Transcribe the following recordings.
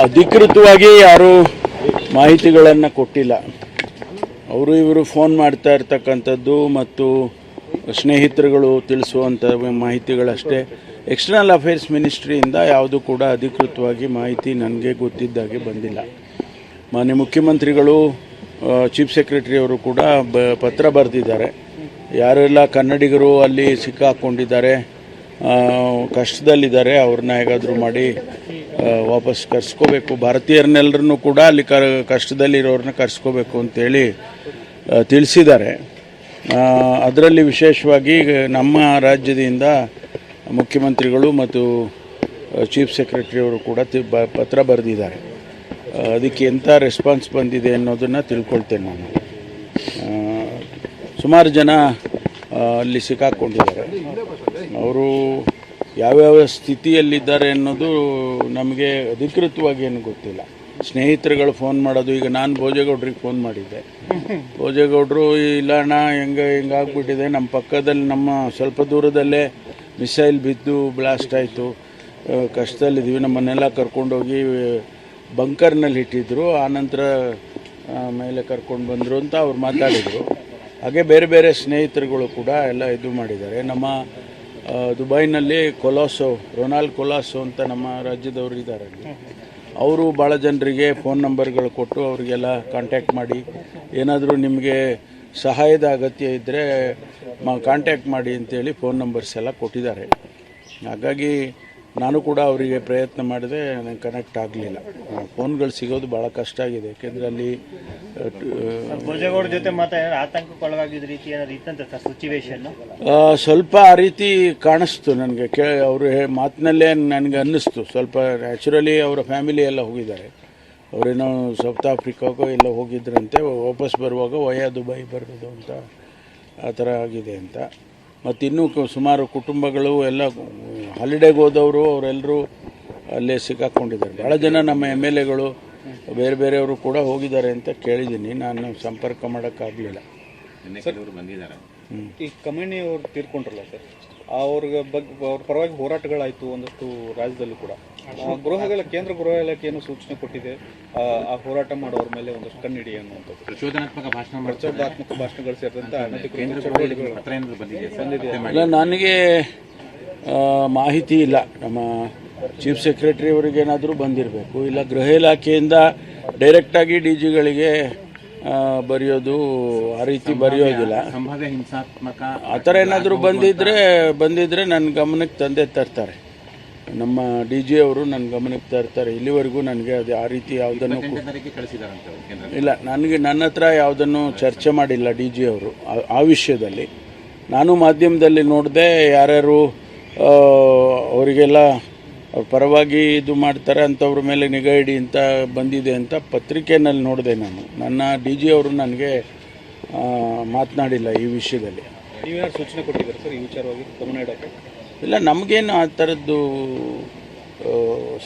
ಅಧಿಕೃತವಾಗಿ ಯಾರೂ ಮಾಹಿತಿಗಳನ್ನು ಕೊಟ್ಟಿಲ್ಲ. ಅವರು ಇವರು ಫೋನ್ ಮಾಡ್ತಾ ಇರ್ತಕ್ಕಂಥದ್ದು ಮತ್ತು ಸ್ನೇಹಿತರುಗಳು ತಿಳಿಸುವಂಥ ಮಾಹಿತಿಗಳಷ್ಟೇ. ಎಕ್ಸ್ಟರ್ನಲ್ ಅಫೇರ್ಸ್ ಮಿನಿಸ್ಟ್ರಿಯಿಂದ ಯಾವುದೂ ಕೂಡ ಅಧಿಕೃತವಾಗಿ ಮಾಹಿತಿ ನನಗೆ ಗೊತ್ತಿದ್ದಾಗೆ ಬಂದಿಲ್ಲ. ಮಾನ್ಯ ಮುಖ್ಯಮಂತ್ರಿಗಳು, ಚೀಫ್ ಸೆಕ್ರೆಟರಿ ಅವರು ಕೂಡ ಪತ್ರ ಬರೆದಿದ್ದಾರೆ. ಯಾರೆಲ್ಲ ಕನ್ನಡಿಗರು ಅಲ್ಲಿ ಸಿಕ್ಕಾಕೊಂಡಿದ್ದಾರೆ, ಕಷ್ಟದಲ್ಲಿದ್ದಾರೆ, ಅವ್ರನ್ನ ಹೇಗಾದರೂ ಮಾಡಿ ವಾಪಸ್ ಕರ್ಸ್ಕೋಬೇಕು, ಭಾರತೀಯರನ್ನೆಲ್ಲರನ್ನೂ ಕೂಡ ಅಲ್ಲಿ ಕಷ್ಟದಲ್ಲಿರೋರನ್ನ ಕರ್ಸ್ಕೋಬೇಕು ಅಂತೇಳಿ ತಿಳಿಸಿದ್ದಾರೆ. ಅದರಲ್ಲಿ ವಿಶೇಷವಾಗಿ ನಮ್ಮ ರಾಜ್ಯದಿಂದ ಮುಖ್ಯಮಂತ್ರಿಗಳು ಮತ್ತು ಚೀಫ್ ಸೆಕ್ರೆಟರಿ ಅವರು ಕೂಡ ಪತ್ರ ಬರೆದಿದ್ದಾರೆ. ಅದಕ್ಕೆ ಎಂಥ ರೆಸ್ಪಾನ್ಸ್ ಬಂದಿದೆ ಅನ್ನೋದನ್ನು ತಿಳ್ಕೊಳ್ತೇನೆ ನಾನು. ಸುಮಾರು ಜನ ಅಲ್ಲಿ ಸಿಕ್ಕಾಕ್ಕೊಂಡಿದ್ದಾರೆ. ಅವರು ಯಾವ್ಯಾವ ಸ್ಥಿತಿಯಲ್ಲಿದ್ದಾರೆ ಅನ್ನೋದು ನಮಗೆ ಅಧಿಕೃತವಾಗಿ ಏನು ಗೊತ್ತಿಲ್ಲ. ಸ್ನೇಹಿತರುಗಳು ಫೋನ್ ಮಾಡೋದು, ಈಗ ನಾನು ಭೋಜೇಗೌಡರಿಗೆ ಫೋನ್ ಮಾಡಿದ್ದೆ. ಭೋಜೇಗೌಡರು ಇಲ್ಲ ಅಣ್ಣ ಹಿಂಗಾಗ್ಬಿಟ್ಟಿದೆ, ನಮ್ಮ ಪಕ್ಕದಲ್ಲಿ ನಮ್ಮ ಸ್ವಲ್ಪ ದೂರದಲ್ಲೇ ಮಿಸೈಲ್ ಬಿದ್ದು ಬ್ಲಾಸ್ಟ್ ಆಯಿತು, ಕಷ್ಟದಲ್ಲಿದ್ದೀವಿ, ನಮ್ಮನ್ನೆಲ್ಲ ಕರ್ಕೊಂಡೋಗಿ ಬಂಕರ್ನಲ್ಲಿ ಇಟ್ಟಿದ್ರು, ಆನಂತರ ಮೇಲೆ ಕರ್ಕೊಂಡು ಬಂದರು ಅಂತ ಅವ್ರು ಮಾತಾಡಿದರು. ಹಾಗೆ ಬೇರೆ ಬೇರೆ ಸ್ನೇಹಿತರುಗಳು ಕೂಡ ಎಲ್ಲ ಇದು ಮಾಡಿದ್ದಾರೆ. ನಮ್ಮ ದುಬೈನಲ್ಲಿ ರೊನಾಲ್ಡ್ ಕೊಲಾಸೋ ಅಂತ ನಮ್ಮ ರಾಜ್ಯದವರು ಇದ್ದಾರೆ. ಅವರು ಭಾಳ ಜನರಿಗೆ ಫೋನ್ ನಂಬರ್ಗಳು ಕೊಟ್ಟು ಅವರಿಗೆಲ್ಲ ಕಾಂಟ್ಯಾಕ್ಟ್ ಮಾಡಿ, ಏನಾದರೂ ನಿಮಗೆ ಸಹಾಯದ ಅಗತ್ಯ ಇದ್ದರೆ ಕಾಂಟ್ಯಾಕ್ಟ್ ಮಾಡಿ ಅಂತೇಳಿ ಫೋನ್ ನಂಬರ್ಸ್ ಎಲ್ಲ ಕೊಟ್ಟಿದ್ದಾರೆ. ಹಾಗಾಗಿ ನಾನು ಕೂಡ ಅವರಿಗೆ ಪ್ರಯತ್ನ ಮಾಡಿದೆ, ನನಗೆ ಕನೆಕ್ಟ್ ಆಗಲಿಲ್ಲ. ಫೋನ್ಗಳು ಸಿಗೋದು ಭಾಳ ಕಷ್ಟ ಆಗಿದೆ. ಯಾಕೆಂದರೆ ಅಲ್ಲಿ ಭೋಜೇಗೌಡ ಜೊತೆ ಮಾತಾಡಿದ್ರೆ ಆತಂಕಕ್ಕೊಳಗಾಗಿದ್ದ ರೀತಿ ಏನಾದ್ರು ಇತ್ತಂತ ಸಿಚುವೇಶನ್ ಸ್ವಲ್ಪ ಆ ರೀತಿ ಕಾಣಿಸ್ತು ನನಗೆ. ಅವರು ಮಾತಿನಲ್ಲೇ ನನಗೆ ಅನ್ನಿಸ್ತು. ಸ್ವಲ್ಪ ನ್ಯಾಚುರಲಿ ಅವರ ಫ್ಯಾಮಿಲಿ ಎಲ್ಲ ಹೋಗಿದ್ದಾರೆ. ಅವರೇನೋ ಸೌತ್ ಆಫ್ರಿಕಾಗೋ ಎಲ್ಲ ಹೋಗಿದ್ರಂತೆ, ವಾಪಸ್ ಬರುವಾಗ ವಯಾ ದುಬೈ ಬರೋದು ಅಂತ ಆ ಥರ ಆಗಿದೆ ಅಂತ. ಮತ್ತು ಇನ್ನೂ ಸುಮಾರು ಕುಟುಂಬಗಳು ಎಲ್ಲ ಹಾಲಿಡೇಗೆ ಹೋದವರು ಅವರೆಲ್ಲರೂ ಅಲ್ಲೇ ಸಿಕ್ಕಾಕ್ಕೊಂಡಿದ್ದಾರೆ. ಭಾಳ ಜನ ನಮ್ಮ MLAಗಳು ಬೇರೆ ಬೇರೆಯವರು ಕೂಡ ಹೋಗಿದ್ದಾರೆ ಅಂತ ಕೇಳಿದ್ದೀನಿ. ನಾನು ಸಂಪರ್ಕ ಮಾಡೋಕ್ಕಾಗಲಿಲ್ಲ. ಈ ಕಮಿಣಿ ಅವರು ತೀರ್ಕೊಂಡ್ರಲ್ಲ ಸರ್, ಅವ್ರ ಪರವಾಗಿ ಹೋರಾಟಗಳಾಯಿತು ಒಂದಷ್ಟು ರಾಜ್ಯದಲ್ಲೂ ಕೂಡ. ಕೇಂದ್ರ ಗೃಹ ಇಲಾಖೆಯನ್ನು ಸೂಚನೆ ಕೊಟ್ಟಿದೆ ಆ ಹೋರಾಟ ಮಾಡೋರ ಮೇಲೆ ಒಂದಷ್ಟು ಕಣ್ಣಿಡಿ ಅನ್ನುವಂಥದ್ದು. ಪ್ರಚೋದನಾತ್ಮಕ ಭಾಷಣಗಳು ಸೇರಿದಂತೆ ಇಲ್ಲ, ನನಗೆ ಮಾಹಿತಿ ಇಲ್ಲ. ನಮ್ಮ ಚೀಫ್ ಸೆಕ್ರೆಟರಿ ಅವರಿಗೇನಾದರೂ ಬಂದಿರಬೇಕು, ಇಲ್ಲ ಗೃಹ ಇಲಾಖೆಯಿಂದ ಡೈರೆಕ್ಟಾಗಿ DGಗಳಿಗೆ ಬರೆಯೋದು, ಆ ರೀತಿ ಬರೆಯೋದಿಲ್ಲ. ಆ ಥರ ಏನಾದರೂ ಬಂದಿದ್ರೆ ನನ್ನ ಗಮನಕ್ಕೆ ತಂದೆ ತರ್ತಾರೆ. ನಮ್ಮ DG ಅವರು ನನ್ನ ಗಮನಕ್ಕೆ ತರ್ತಾರೆ. ಇಲ್ಲಿವರೆಗೂ ನನಗೆ ಅದು ಆ ರೀತಿ ಯಾವುದನ್ನು ಇಲ್ಲ, ನನ್ನ ಹತ್ರ ಯಾವುದನ್ನು ಚರ್ಚೆ ಮಾಡಿಲ್ಲ DG ಅವರು ಆ ವಿಷಯದಲ್ಲಿ. ನಾನು ಮಾಧ್ಯಮದಲ್ಲಿ ನೋಡಿದೆ, ಯಾರ್ಯಾರು ಅವರಿಗೆಲ್ಲ ಪರವಾಗಿ ಇದು ಮಾಡ್ತಾರೆ ಅಂಥವ್ರ ಮೇಲೆ ನಿಗಾ ಇಡಿ ಅಂತ ಬಂದಿದೆ ಅಂತ ಪತ್ರಿಕೆಯಲ್ಲಿ ನೋಡಿದೆ ನಾನು. ನನ್ನ DG ಅವರು ನನಗೆ ಮಾತನಾಡಿಲ್ಲ ಈ ವಿಷಯದಲ್ಲಿ. ನೀವೇನಾದ್ರು ಸೂಚನೆ ಕೊಟ್ಟಿದ್ದಾರೆ ಸರ್ ಈ ವಿಚಾರವಾಗಿ ಗಮನ ಇಡೋಕ್ಕೆ? ಇಲ್ಲ, ನಮಗೇನು ಆ ಥರದ್ದು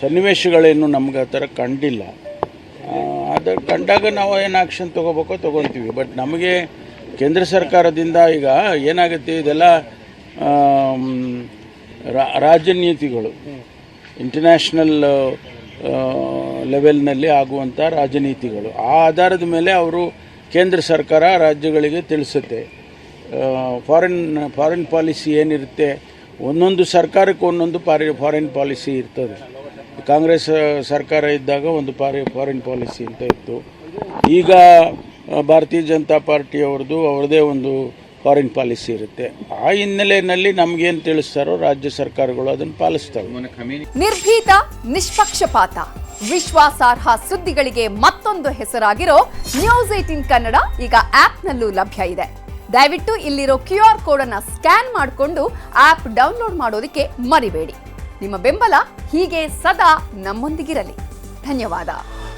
ಸನ್ನಿವೇಶಗಳೇನು ನಮ್ಗೆ ಆ ಥರ ಕಂಡಿಲ್ಲ. ಅದು ಕಂಡಾಗ ನಾವು ಏನು ಆ್ಯಕ್ಷನ್ ತೊಗೋಬೇಕೋ ತೊಗೊತೀವಿ. ಬಟ್ ನಮಗೆ ಕೇಂದ್ರ ಸರ್ಕಾರದಿಂದ ಈಗ ಏನಾಗುತ್ತೆ, ಇದೆಲ್ಲ ರಾಜನೀತಿಗಳು, ಇಂಟರ್ನ್ಯಾಷನಲ್ ಲೆವೆಲ್ನಲ್ಲಿ ಆಗುವಂಥ ರಾಜನೀತಿಗಳು. ಆ ಆಧಾರದ ಮೇಲೆ ಅವರು ಕೇಂದ್ರ ಸರ್ಕಾರ ರಾಜ್ಯಗಳಿಗೆ ತಿಳಿಸುತ್ತೆ. ಫಾರಿನ್ ಪಾಲಿಸಿ ಏನಿರುತ್ತೆ, ಒಂದೊಂದು ಸರ್ಕಾರಕ್ಕೆ ಒಂದೊಂದು ಫಾರಿನ್ ಪಾಲಿಸಿ ಇರ್ತದೆ. ಕಾಂಗ್ರೆಸ್ ಸರ್ಕಾರ ಇದ್ದಾಗ ಒಂದು ಫಾರಿನ್ ಪಾಲಿಸಿ ಅಂತ ಇತ್ತು. ಈಗ ಭಾರತೀಯ ಜನತಾ ಪಾರ್ಟಿಯವ್ರದ್ದು ಅವ್ರದ್ದೇ ಒಂದು ಫಾರಿನ್ ಪಾಲಿಸಿ ಇರುತ್ತೆ. ಆ ಹಿನ್ನೆಲೆಯಲ್ಲಿ ನಮಗೇನು ತಿಳಿಸ್ತಾರೋ ರಾಜ್ಯ ಸರ್ಕಾರಗಳು ಅದನ್ನು ಪಾಲಿಸ್ತವೆ. ನಿರ್ಭೀತ, ನಿಷ್ಪಕ್ಷಪಾತ, ವಿಶ್ವಾಸಾರ್ಹ ಸುದ್ದಿಗಳಿಗೆ ಮತ್ತೊಂದು ಹೆಸರಾಗಿರೋ ನ್ಯೂಸ್ 18 ಕನ್ನಡ ಈಗ ಆಪ್ನಲ್ಲೂ ಲಭ್ಯ ಇದೆ. ದಯವಿಟ್ಟು ಇಲ್ಲಿರೋ QR ಕೋಡ್ ಅನ್ನು ಸ್ಕ್ಯಾನ್ ಮಾಡಿಕೊಂಡು ಆಪ್ ಡೌನ್ಲೋಡ್ ಮಾಡೋದಕ್ಕೆ ಮರಿಬೇಡಿ. ನಿಮ್ಮ ಬೆಂಬಲ ಹೀಗೆ ಸದಾ ನಮ್ಮೊಂದಿಗಿರಲಿ. ಧನ್ಯವಾದ.